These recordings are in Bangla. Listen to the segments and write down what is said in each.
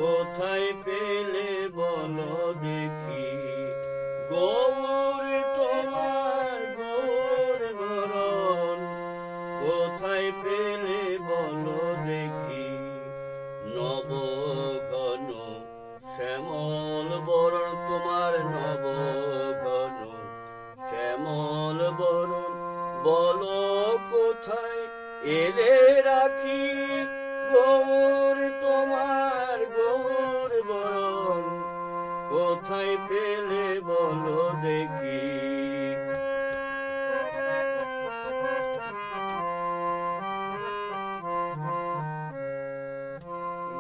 কোথায় পেলে বলো দেখি গৌর তোমার গৌর বরণ, কোথায় পেলে বলো দেখি নব ঘন শ্যামল বরণ, তোমার নব ঘন শ্যামল বরণ, বলো কোথায় এলে রাখি গৌর তোমার গৌর বরণ, কোথায় পেলে বলো দেখি।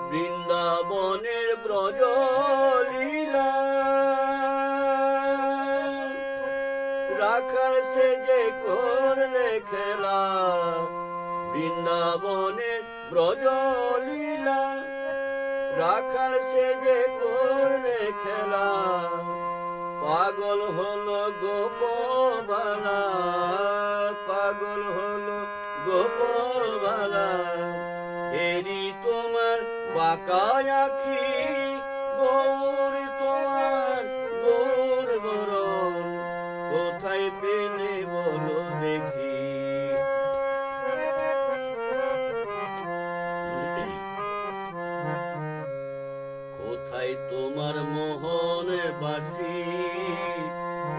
বৃন্দাবনের ব্রজ লীলা রাখার সে যে করলে খেলা, বৃন্দাবনের ব্রজ লীলা রাখার সে যে করলে খেলা, পাগল হলো গোপবালা, পাগল হলো গোপবালা, এরি তোমার বাঁকা আখি গৌর তোমার গৌর বরণ, কোথায় পেলে বলো দেখি। কোথায় তোমার মোহন বাসি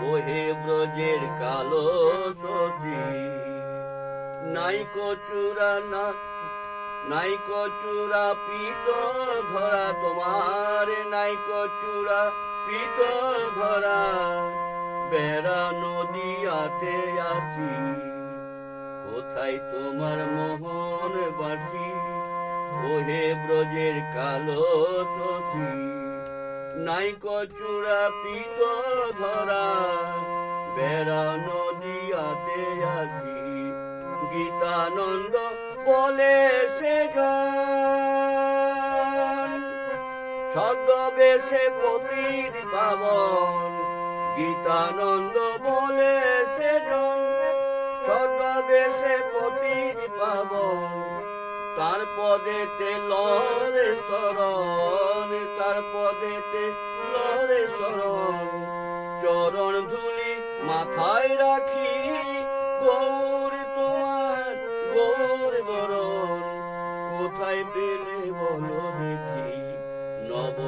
ওহে ব্রজের কালো শশী, নাই কচুরা না নাই কচুরা পিত ধরা তোমার, নাই কচুরা পিত ধরা, বেড়া নদীয়াতে আসি কোথায় তোমার মোহন বাসি ওহে ব্রজের কালো শশী, নাই কচুরা পিত ধরা, বেড়া নদীয়াতে আসি, গীতানন্দ বলে সে জন ছদ্মবেশে পতির পাবন, গীতানন্দ বলে সে জন ছদ্মবেশে পতির পাবন, তার পদেতে লরে শরণ, তার পদেতে লরে শরণ, চরণ ধুলি মাথায় রাখি গৌর তোমার গৌর বরণ, কোথায় পেলে বলো দেখি নব